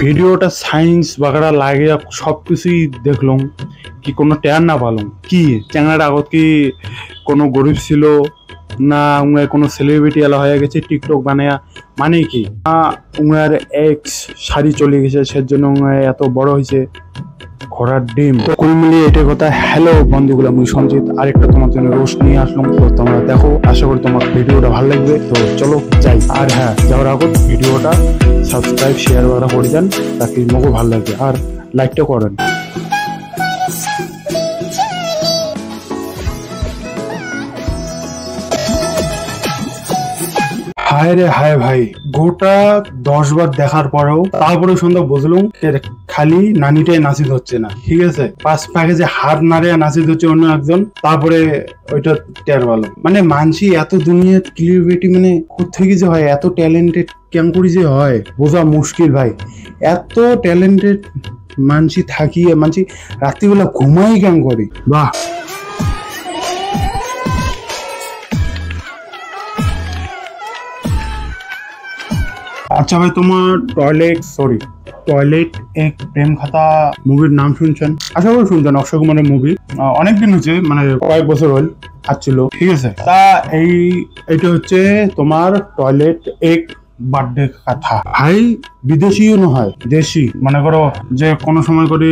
ভিডিওটা সায়েন্স বাগড়া লাগে সব কিছুই দেখলাম, কি কোনো টের না পালাম কি চ্যাংড়ার আগত কি কোনো গরিব ছিল না উনার কোনো সেলিব্রিটি এলা হয়ে গেছে টিকটক বানায়া, মানে কি উনার এক্স শাড়ি চলে গেছে সেজন্য এত বড় হয়েছে ঘোড়ার ডিম। কুল মিলিয়ে এটাই কথা। হ্যালো বন্ধুগুলো, আমি সঞ্জিত আরেকটা তোমার জন্য রোস্ট নিয়ে আসলাম। তো তোমরা দেখো, আশা করি তোমার ভিডিওটা ভালো লাগবে। তো চলো যাই। আর হ্যাঁ, যাওয়ার আগত ভিডিওটা সাবস্ক্রাইব শেয়ার করে দেন, তাকে মোকে ভালো লাগবে, আর লাইকটা করেন। হায় রে হায় ভাই, গোটা 10 বার দেখার পরেও তারপরে সন্ধ্যা বুঝলাম খালি নানিটাই নাচিত হচ্ছে না, ঠিক আছে, 5 প্যাকেজে হাত নাড়ে নাচিত হচ্ছে অন্য একজন, তারপরে ওইটা টের ভালো। মানে মানসি এত দুনিয়ার ক্রিয়েটিভিটি মানে কোথেকে যে হয়, এত ট্যালেন্টেড কেন করি যে হয় বোঝা মুশকিল ভাই। এত ট্যালেন্টেড মানসি থাকিয়ে মানসি রাত্রিবেলা ঘুমাই কেন করি, বাহ। আচ্ছা ভাই, তোমার টয়লেট এক প্রেম খাতা মুভির নাম শুনছেন? আশা করি শুনছেন। অক্ষয় কুমারের মুভি, অনেকদিন হচ্ছে, মানে কয়েক বছর হল আসছিল, ঠিক আছে। তা এইটা হচ্ছে তোমার টয়লেট এক বার্থডে কথা। ভাই বিদেশিও নয়, দেশি। মনে করো যে কোনো সময় করে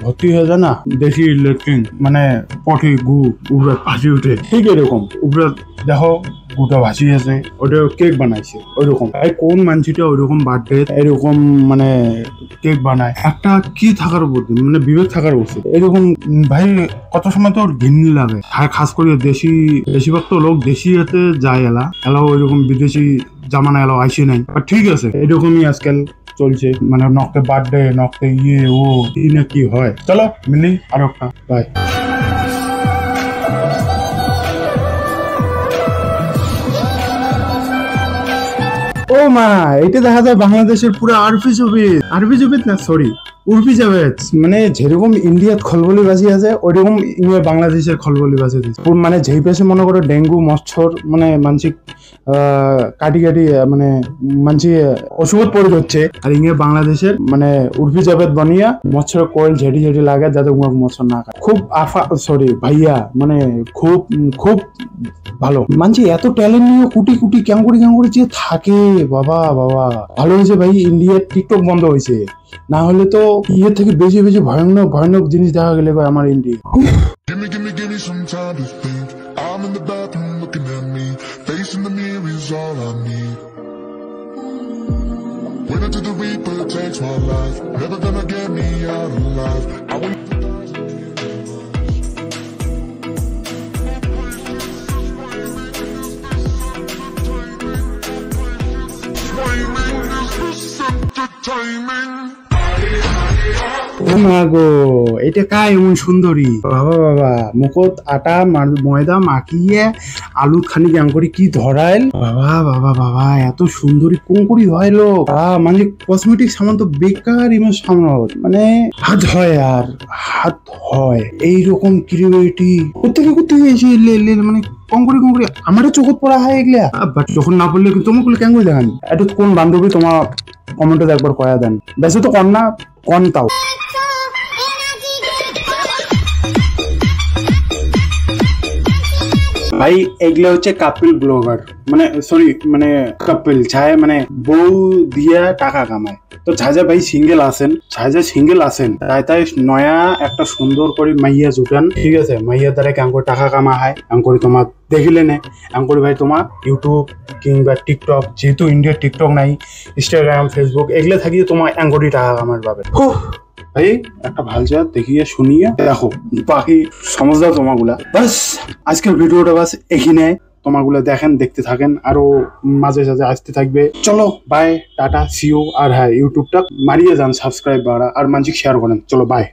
ভর্তি হয়ে যায় না দেশি লেট্রিন, মানে পটি গু উপরে ভাসি উঠে, ঠিক এরকম উপরে দেখো গুটা ভাসি আছে, ওটা কেক বানাইছে ওইরকম। ভাই কোন মানসিটা ওইরকম বার্থডে এরকম মানে কেক বানায়? একটা কি থাকার বুদ্ধি, মানে বিবেক থাকার উচিত এরকম। ভাই কত সময় তো ঘিন্নি লাগে, খাস করে বেশিরভাগ তো লোক দেশি এতে যায়, এলাও ওইরকম বিদেশি জামানা এলাও আইসে নাই। ঠিক আছে, এরকমই আজকাল চলছে, মানে নকতে বার্থডে নকতে ও না কি হয়। চলো মিলি আর একটা বাই। ও মা, এটা দেখা যায় বাংলাদেশের পুরো আরবি জুবিত না, সরি উর্ফি জাভেদ। মানে যেরকম ইন্ডিয়াত খলবলি বাজি আছে ওইরকম বাংলাদেশের খলবলি বাজি আছে। মানে যেই পেশে মনে করো ডেঙ্গু মচ্ছর মানে মানসিক কাটি মানে মানসি অসুখত পড়ে যাচ্ছে, আর বাংলাদেশের মানে উর্ফি জাভেদ বানিয়া মচ্ছর কোয়েল ঝেড়ি লাগে যাতে মচ্ছর না খায়। খুব ভাইয়া, মানে খুব খুব ভালো। মানছি এত ট্যালেন্ট নিয়ে কুটি কেমন করে যে থাকে, বাবা ভালো হয়েছে ভাই ইন্ডিয়ার টিকটক বন্ধ হয়েছে, না হলে তো ইয়ের থেকে বেশি ভয়ানক জিনিস দেখা গেলে আমার ইন্ডিয়া। এটা কাই এমন সুন্দরী, বাবা মুখত আটা ময়দা মাখিয়ে আলু খানি গান করে কি ধরাইল, বাবা এত সুন্দরী কোন করি হয় লোক। মানে কসমেটিক সামান তো বেকার ইমেজ সামনে, মানে হাত হয় এইরকম ক্রিয়েটিভিটি কোথেকে এসে মানে কঙ্করি আমারও চোখত পড়া হয় এগুলা। বাট যখন না পড়লে তোমাকে কেন করে দেখান? এটা কোন বান্ধবী তোমার কমেন্টে একবার কয়া দেন, বেশি তো কন না কন তাও। ভাই এগুলো হচ্ছে কাপিল ব্লগার, মানে মানে কাপিল ছায়, মানে বউ দিয়া টাকা কামায়। তো ঝাজা ভাই সিঙ্গেল আছেন তাই নয়া একটা সুন্দর করে মাইয়া জুটান, ঠিক আছে। মাইয়া দ্বারা কেমন করে টাকা কামা হয় এমন করে তোমার দেখিলে নে, এমন করে ভাই তোমার ইউটিউব কিংবা টিকটক, যেহেতু ইন্ডিয়ার টিকটক নাই, ইনস্টাগ্রাম ফেসবুক এগুলো থাকিয়ে তোমার এমন করে টাকা কামার পাবে। ভাই একটা ভাল জাত দেখিয়ে শুনিয়ে দেখো, বাকি সমঝদাও তোমাগুলা। বাস আজকের ভিডিওটা বাস এখানে, তোমাগুলো দেখতে থাকেন, আরো মাঝে আসতে থাকবে। চলো বাই, টাটা, সিও। আর হ্যাঁ, ইউটিউবটা মারিয়ে যান সাবস্ক্রাইব আর মানসিক শেয়ার করেন। চলো বাই।